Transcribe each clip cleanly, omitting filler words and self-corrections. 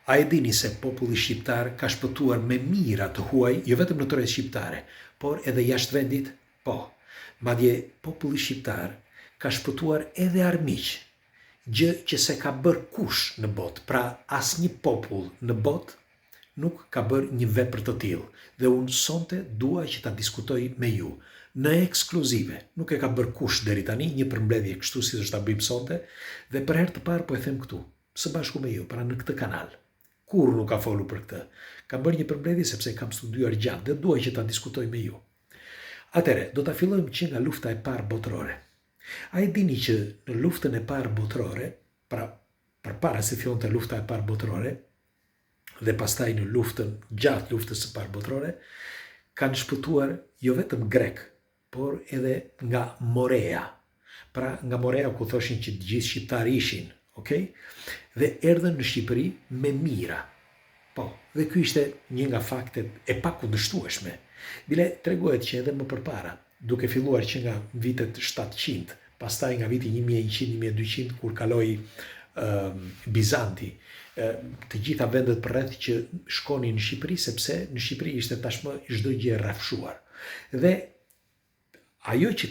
A e dini se populli shqiptar ka shpëtuar me mira të huaj, jo vetëm në tërë shqiptare, por edhe jashtë vendit? Po. Madje populli shqiptar ka shpëtuar edhe armiq, gjë që se ka bërë kush në botë, pra asnjë popull në botë nuk ka bërë një vepër të tillë. Dhe unë sonte dua që ta diskutoj me ju. Në ekskluzive, nuk e ka bërë kush deri tani një përmbledhje kështu si është ta bëjmë sonte, dhe për herë të parë po e them këtu, së bashku me ju, pra në këtë kanal. Kur nuk ka folur për këtë. Kam bërë një përmbledhje sepse kam studiuar gjatë dhe dua që ta diskutoj me ju. Atëre, do ta fillojmë që nga lufta e parë botërore. A e dini që në luftën e parë botërore, pra përpara se fillonte lufta e parë botërore, dhe pastaj në gjatë luftës së parë botërore, kanë shpëtuar jo vetëm grek, por edhe nga Morea. Pra nga Morea ku thoshin që të gjithë shqiptarë ishin, okay? Dhe erdhën në Shqipëri me mira. Po, dhe ky ishte një nga faktet e pakundërshtueshme. Bile tregohet që edhe më përpara, duke filluar që nga vitet 700, pastaj nga viti 1100-1200 kur kaloi Bizanti, të gjitha vendet përreth që shkonin në Shqipëri, sepse në Shqipëri ishte tashmë çdo gjë rrafshuar. Dhe ajo që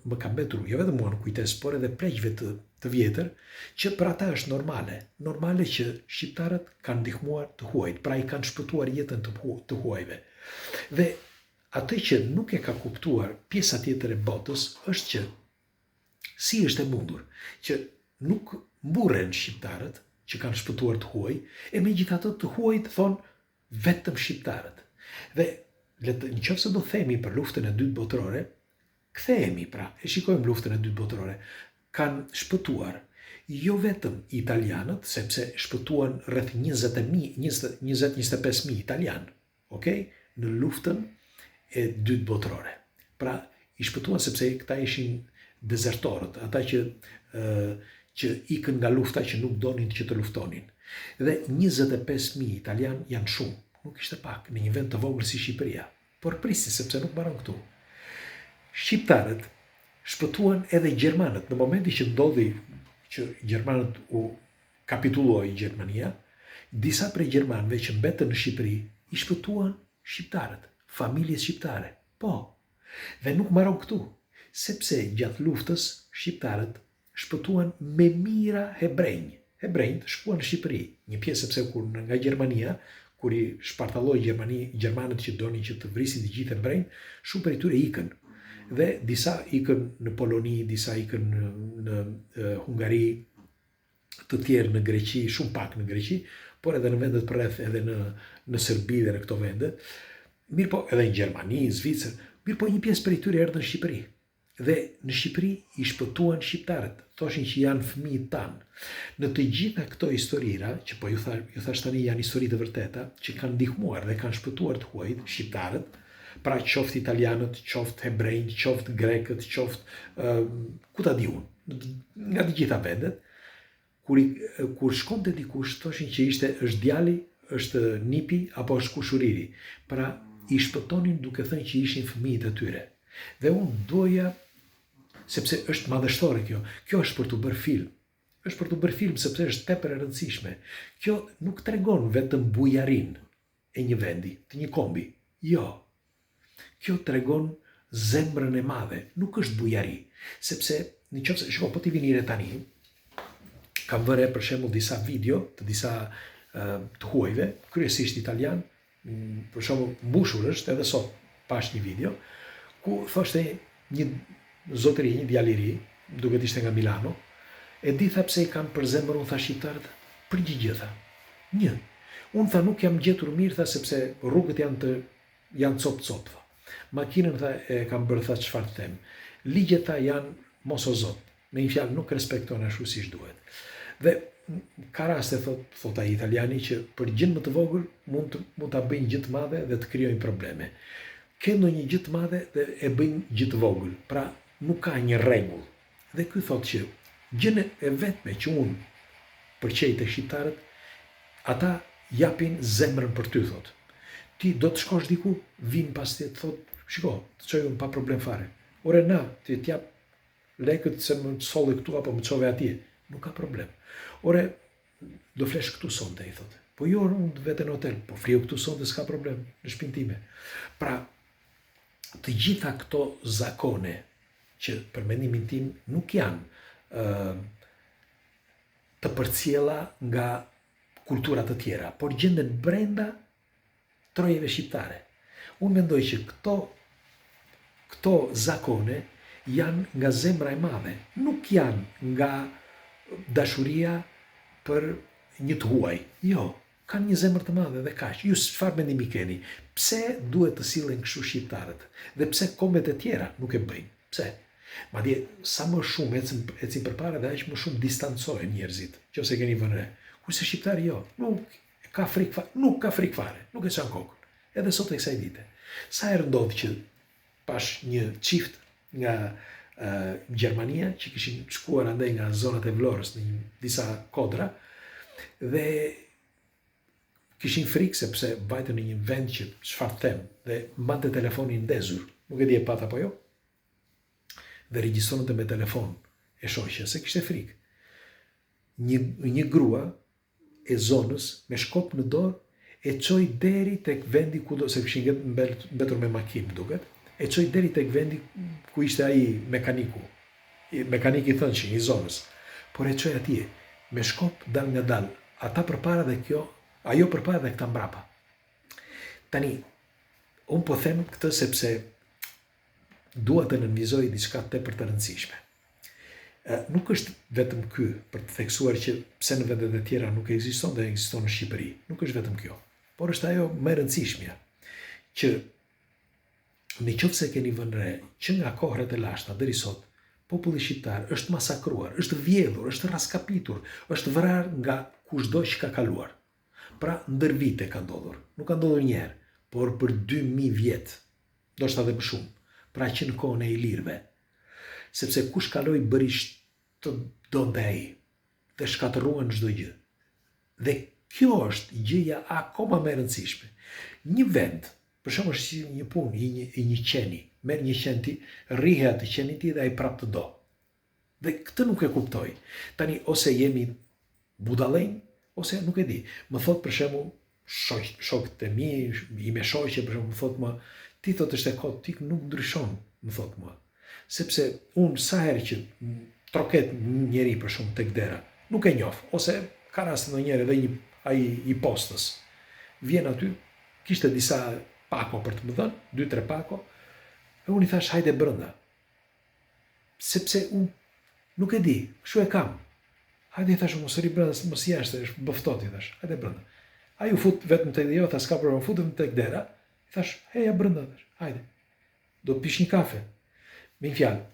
më ka mbetur, jo vetëm mua në kujtes, por edhe pleqve të vjetër, që për ata është normale. Normale që shqiptarët kanë ndihmuar të huajt, pra i kanë shpëtuar jetën të huajve. Dhe atë që nuk e ka kuptuar pjesa tjetër e botës është që si është e mundur që nuk mburren shqiptarët që kanë shpëtuar të huaj, e megjithatë të huajt thonë vetëm shqiptarët. Dhe nëse do themi për luftën e dytë botërore, kthehemi pra, e shikojmë luftën e dytë botërore. Kanë shpëtuar jo vetëm italianët, sepse shpëtuan rreth 20-25.000 italian, okay? Në luftën e dytë botërore. Pra, i shpëtuan sepse këta ishin dezertorët, ata që ikën nga lufta që nuk donin që të luftonin. Dhe 25.000 italian janë shumë, nuk ishte pak në një vend të vogël si Shqipëria. Por prisi sepse nuk mbaron këtu. Shqiptarët shpëtuan edhe gjermanët. Në momenti që ndodhi që gjermanët u kapitulloi Gjermania, disa prej gjermanëve që mbetën në Shqipëri i shpëtuan shqiptarët, familjes shqiptare. Po, dhe nuk mbaron këtu, sepse gjatë luftës shqiptarët shpëtuan me mira hebrejnë. Hebrejnë shkuan në Shqipëri, një pjesë sepse kur nga Gjermania, kur i shpartalloi gjermanët që donin që të vrisin të gjithë hebrejnë, shumë prej tyre ikën. Dhe disa ikën në Poloni, disa ikën në Hungari, të tjerë në Greqi, shumë pak në Greqi, por edhe në vendet përreth, edhe në Serbi dhe në këto vendet. Mirëpo edhe në Gjermani, Zvicër, mirëpo një pjesë prej tyre erdhën në Shqipëri. Dhe në Shqipëri i shpëtuan shqiptarët, thoshin që janë fëmijët tanë. Në të gjitha këto historira, që po ju thash tani janë histori të vërteta, që kanë ndihmuar dhe kanë shpëtuar të huajt shqiptarët, pra qoftë italianët, qoftë hebrejnë, qoftë grekët, qoftë ku ta di unë, nga të gjitha vendet, kur shkonte dikush thoshin që është djali, është nipi apo është kushuriri. Pra i shpëtonin duke thënë që ishin fëmijët e tyre. Dhe unë doja, sepse është madhështore kjo është për të bërë film. Është për të bërë film sepse është tepër e rëndësishme. Kjo nuk tregon vetëm bujarin e një vendi, të një kombi. Jo. Kjo tregon zemrën e madhe, nuk është bujari. Sepse, shiko, po t'i vinire tani, kam vëre për shembull disa video të disa të huajve, kryesisht italian, për shembull mbushur është edhe sot pash një video, ku thoshte një zotëri, një djaliri, duket ishte nga Milano, e di tha pse i kanë për zemër, unë tha shqiptarët, përgjigje tha. Një, unë tha nuk jam gjetur mirë, tha sepse rrugët janë cop-cop, tha. Makinën tha e kam bërë, tha çfarë them. Ligjet tha janë mos o zot, me një fjalë nuk respekton ashtu siç duhet. Dhe ka raste, thot ai italiani, që për gjë më të vogël mund ta bëjnë gjë të madhe dhe të krijojnë probleme. Ke ndonjë gjë të madhe dhe e bëjnë gjë të vogël, pra nuk ka një rregull. Dhe ky thotë që gjën e vetme që unë përqej te shqiptarët, ata japin zemrën për ty, thotë. Ti do të shkosh diku, vin pas ti, thotë, shiko, të çojun pa problem fare. Ore na, ti t'jap lekët se më solli këtu apo më çove atje, nuk ka problem. Ore, do flesh këtu sonte, i thotë. Po jo, unë vete në hotel, po fliu këtu sonte, s'ka problem, në shtëpinë time. Pra, të gjitha këto zakone që për mendimin tim nuk janë të përcjella nga kultura të tjera, por gjenden brenda trojeve shqiptare. Unë mendoj që këto zakone janë nga zemra e madhe, nuk janë nga dashuria për një të huaj. Jo, kanë një zemër të madhe dhe kaq. Ju çfarë mendimi keni? Pse duhet të sillen kështu shqiptarët? Dhe pse kombet e tjera nuk e bëjnë? Pse? Madje sa më shumë ecin përpara dhe aq më shumë distancohen njerëzit, nëse keni vënë re. Kurse shqiptari jo, nuk ka frikë fare, nuk e çan kokën. Edhe sot e kësaj dite. Sa herë ndodh që pash një çift nga Gjermania që kishin shkuar andaj nga zonat e Vlorës në disa kodra dhe kishin frikë sepse vajtën në një vend që çfarë them dhe mbante telefonin ndezur, nuk e di e pat apo jo, dhe regjistronte me telefon e shoqja se kishte frikë. Një grua e zonës me shkop në dorë e çoi deri tek vendi ku se kishin mbetur me makinë duket, e çoi deri tek vendi ku ishte ai mekaniku i thënshëm i zonës. Por e çoi atje me shkop dal nga dal, ata përpara dhe ajo përpara dhe këta mbrapa. Tani, unë po them këtë sepse dua të nënvizoj diçka tepër të rëndësishme. Nuk është vetëm ky për të theksuar që pse në vendet e tjera nuk ekziston dhe ekziston në Shqipëri. Nuk është vetëm kjo, por është ajo më e rëndësishmja që nëse keni vënë re që nga kohrat e lashta deri sot populli shqiptar është masakruar, është vjedhur, është raskapitur, është vrarë nga kushdo që ka kaluar. Pra ndër vite ka ndodhur. Nuk ka ndodhur një herë, por për 2000 vjet, ndoshta edhe më shumë. Pra që në kohën e ilirëve, sepse kush kaloi bëri të donte ai dhe shkatërruan çdo gjë. Dhe kjo është gjëja akoma më e rëndësishme. Një vend, për shembull si një punë i një qeni, merr një qen ti, rrihe atë qenin ti dhe ai prapë të do. Dhe këtë nuk e kuptoj. Tani ose jemi budallënj, ose nuk e di. Më thot për shembull shokët e mi, i me shoqe për shembull, më thot më ti thot është e kot, ti nuk ndryshon, më thot mua. Sepse unë sa herë që troket njeri për shumë tek dera, nuk e njoh, ose ka rast ndonjëherë edhe ai i postës. Vjen aty, kishte disa pako për të më dhënë, 2-3 pako, e unë i thash hajde brenda. Sepse unë nuk e di, kështu e kam. Hajde i thash mos rri brenda, mos jashtë, është bëftot i thash, hajde brenda. Ai u fut vetëm tek jo, tha s'ka problem, futëm tek dera. I thash, heja brenda, hajde, do të pish një kafe. Me një fjalë,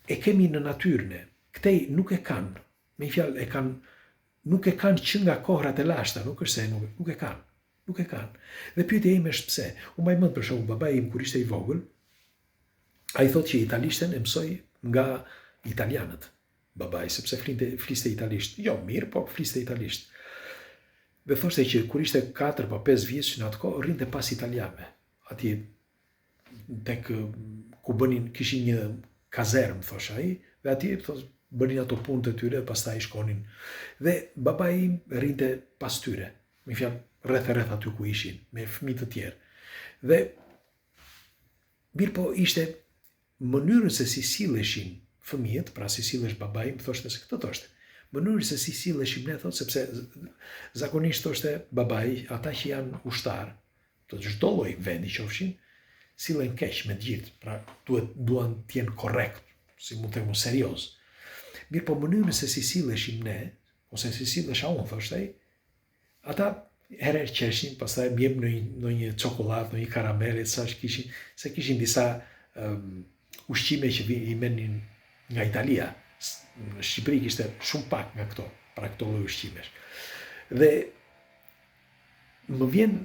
e kemi në natyrën e, këtej nuk e kanë, me një fjalë, nuk e kanë që nga kohrat e lashta, nuk është se nuk e kanë. Dhe pyetja ime është pse. Unë mbaj mend për shembull babai im kur ishte i vogël, ai thotë që italishten e mësoi nga italianët. Babai sepse fliste italisht. Jo mirë, po fliste italisht. Dhe thoshte që kur ishte 4 pa 5 vjeç në atë kohë rrinte pas italianëve. Atje tek ku kishin një kazermë, thosh ai, dhe atje bënin ato punët e tyre, pastaj shkonin. Dhe babai im rrinte pas tyre, me fjalë rreth aty ku ishin, me fëmijë të tjerë. Dhe mirë po ishte mënyrën se si silleshin fëmijët, pra si sillesh babai im, thoshte se këtë thoshte. Mënyrën se si silleshim ne, thotë, sepse zakonisht thoshte babai, ata që janë ushtar, të çdo lloj vendi qofshin, sillen keq me të gjithë, pra duan të jenë korrekt, si mund të themu serioz. Mirë po mënyrën se si silleshim ne, ose si sillesha unë, thoshte ai, ata herë qeshin, pastaj më jep në një çokoladë, në një karamele, se kishin disa ushqime që i menin nga Italia. Në Shqipëri kishte shumë pak nga këto, pra këto lloj ushqimesh. Dhe më vjen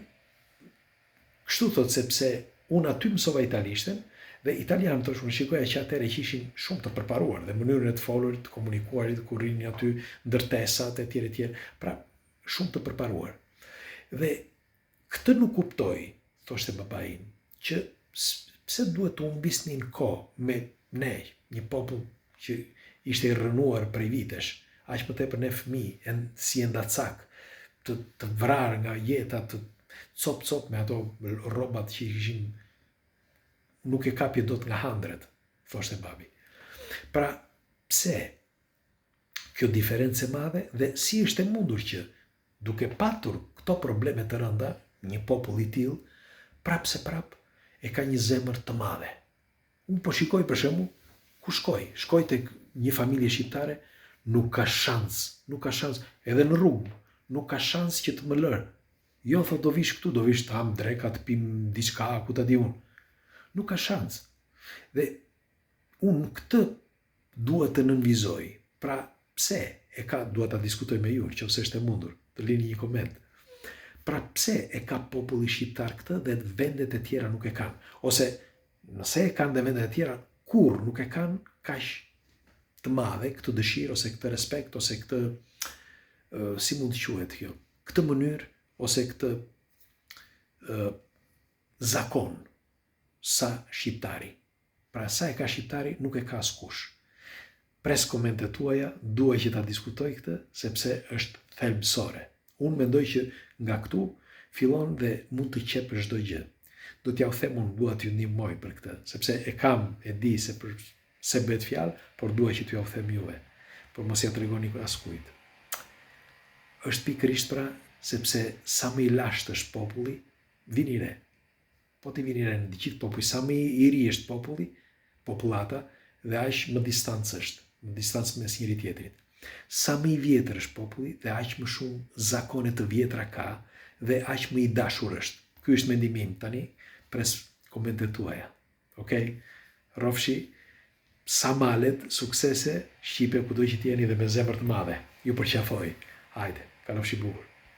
kështu thot sepse unë aty mësova italishten dhe italianët thosh unë shikoja që atëherë që ishin shumë të përparuar dhe mënyrën e të folurit, të komunikuarit, kur rinin aty ndërtesat etj. Pra shumë të përparuar. Dhe këtë nuk kuptoj, thoshte babai im, që pse duhet të humbisnin kohë me ne, një popull që ishte i rrënuar prej vitesh, aq më tepër ne fëmijë, si enda cak, të vrarë nga jeta, të cop me ato rrobat që ishin nuk e kapje dot nga handret, thoshte babi. Pra, pse kjo diferencë e madhe dhe si është e mundur që duke patur këto probleme të rënda, një popull i tillë, prap e ka një zemër të madhe. Unë po shikoj për shembull ku shkoj tek një familje shqiptare, nuk ka shans, edhe në rrugë, nuk ka shans që të më lërë. Jo, thot, do vish këtu, do vish të ham dreka, të pim diçka, ku ta di unë. Nuk ka shans. Dhe unë këtë duhet të nënvizoj. Pra, pse duhet ta diskutoj me ju, nëse është e mundur, të lini një koment. Pra, pse e ka populli shqiptar këtë dhe vendet e tjera nuk e kanë? Ose, nëse e kanë dhe vendet e tjera, kur nuk e kanë kaq të madhe këtë dëshirë, ose këtë respekt, ose këtë, si mund të quhet kjo, këtë mënyrë, ose këtë zakon, sa shqiptari. Pra, sa e ka shqiptari, nuk e ka askush. Pres komentet tuaja, duaj që ta diskutoj këtë, sepse është thelbësore. Unë mendoj që nga këtu fillon dhe mund të qepë çdo gjë. Do t'ja u them unë, dua t'ju ndihmoj për këtë, sepse e di se bëhet fjalë, por dua që t'ju u them juve, por mos ja tregoni askujt. Është pikërisht pra, sepse sa më i lashtë është populli, vini re. Po ti vini re në gjithë populli, sa më i ri është populli, popullata, dhe aq më distancë është, më distancë mes njëri tjetrit. Sa më i vjetër është populli dhe aq më shumë zakone të vjetra ka dhe aq më i dashur është. Ky është mendimi im tani, pres komentet tuaja. Okej? Rofshi, sa malet, suksese, Shqipe kudo që t'jeni dhe me zemër të madhe. Ju përqafoj. Hajde, kalofshi bukur.